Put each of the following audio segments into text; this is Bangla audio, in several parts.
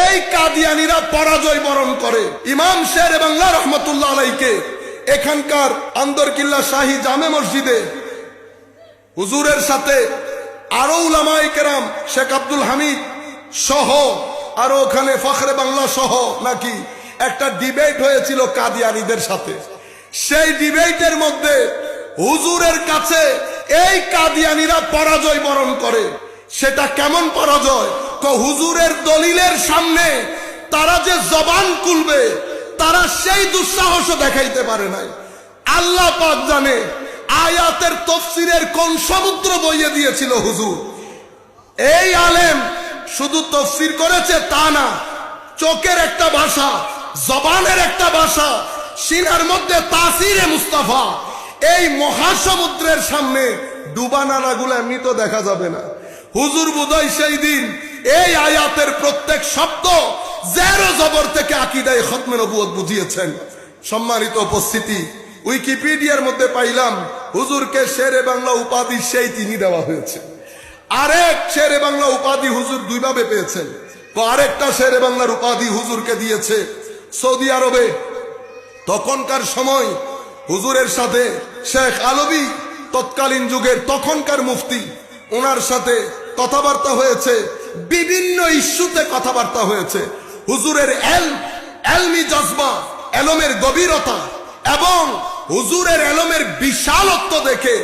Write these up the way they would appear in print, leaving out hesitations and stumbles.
এই কাদিয়ানীরা পরাজয় বরণ করে। ইমাম শের বাংলা রহমতুল্লাহ আলাইকে এখানকার আন্দরকিল্লা শাহী জামে মসজিদে হুজুরের সাথে আরো উলামায়ে কেরাম শেখ আব্দুল হামিদ সহ আরো ওখানে ফখরে বাংলা সহ নাকি একটা ডিবেট হয়েছিল কাদিয়ানীদের সাথে। সেই ডিবেটের মধ্যে হুজুরের কাছে এই কাদিয়ানীরা পরাজয় বরণ করে। সেটা কেমন পরাজয়? হুজুরের দলিলের সামনে তারা যে জবান খুলবে তারা সেই দুঃসাহস দেখাইতে পারে নাই। আল্লাহ পাক জানে আয়াতের তাফসীরের কোন সমুদ্র বইয়ে দিয়েছিল হুজুর। এই আলেম শুধু তাফসীর করেছে তা না, চোখের একটা ভাষা, জবানের একটা ভাষা, সিনার মধ্যে তাসিরে মুস্তাফা। এই মহাসমুদ্রের সামনে ডুবা নালাগুলো এমনি তো দেখা যাবে না। হুজুর বোধহয় সেই দিন এই আয়াতের প্রত্যেক শব্দ জের ও জবর থেকে আকীদায়ে খতমে নবুয়ত বুঝিয়েছেন। সম্মানিত উপস্থিতি, উইকিপিডিয়ার মধ্যে পাইলাম হুজুরকে শেরে বাংলা উপাধি সেই তিনি দেওয়া হয়েছে। আরেক শেরে বাংলা উপাধি হুজুর দুইভাবে পেয়েছেন। আরেকটা শেরে বাংলার উপাধি হুজুরকে দিয়েছে সৌদি আরবে। তখনকার সময় হুজুরের সাথে শেখ আলবী তৎকালীন যুগের তখনকার মুফতি, ওনার সাথে কথাবার্তা হয়েছে, বিভিন্ন ইস্যুতে কথাবার্তা হয়েছে। হুজুরের এলমি জজবা, এলমের গভীরতা এবং হুজুরের এলমের বিশালত্ব দেখে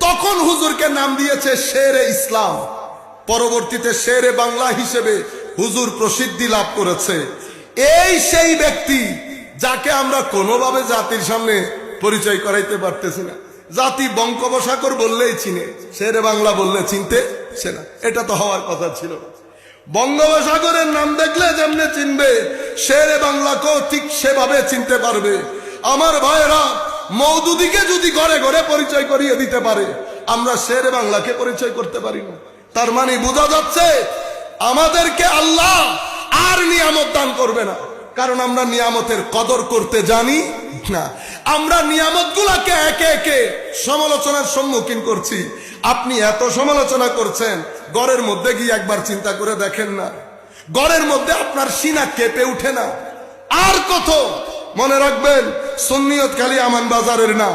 তখন হুজুরকে নাম দিয়েছে শেরে ইসলাম। পরবর্তীতে শেরে বাংলা হিসেবে হুজুর প্রসিদ্ধি লাভ করেছে। এই সেই ব্যক্তি যাকে আমরা কোনোভাবে জাতির সামনে পরিচয় করাইতে পারতেছি না। জাতি বঙ্গোপসাগর বললেই চিনে, শেরে বাংলা বললে চিনতে না। এটা তো হওয়ার কথা ছিল না। বঙ্গোপসাগরের নাম দেখলে যেমনে চিনবে, শেরে বাংলাকেও ঠিক সেভাবে চিনতে পারবে। আমার ভাইয়েরা, মওদুদীকে যদি ঘরে ঘরে পরিচয় করিয়ে দিতে পারে, আমরা শেরে বাংলাকে পরিচয় করতে পারি না। তার মানে বোঝা যাচ্ছে আমাদেরকে আল্লাহ আর নিয়ামত দান করবে না, কারণ আমরা নিয়ামতের কদর করতে জানি না। আমরা নিয়ামত গুলাকে একে একে সমালোচনার সম্মুখীন করছি। আপনি এত সমালোচনা করছেন, ঘরের মধ্যে গিয়ে একবার চিন্তা করে দেখেন না, ঘরের মধ্যে আপনার সিনা কেঁপে উঠে না? আর কত মনে রাখবেন, সুন্নিয়ত খালি আমান বাজারের না।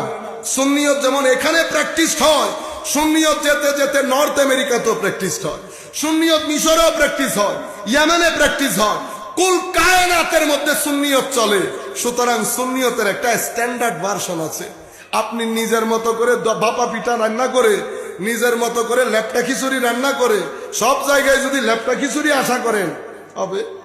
সুন্নিয়ত যেমন এখানে প্র্যাকটিস হয়, সুন্নিয়ত যেতে যেতে নর্থ আমেরিকাতেও প্র্যাকটিস হয়, সুন্নিয়ত মিশরেও প্র্যাকটিস হয়, ইয়েমেনে প্র্যাকটিস হয়, কুল কায়নাতের মধ্যে সুন্নিয়ত চলে। সুতরাং সুন্নিয়তের একটা স্ট্যান্ডার্ড ভার্সন আছে। আপনি নিজের মতো করে বাপা পিঠা রান্না করে, নিজের মতো করে ল্যাপটা খিচুড়ি রান্না করে, সব জায়গায় যদি ল্যাপটা খিচুড়ি আশা করেন হবে।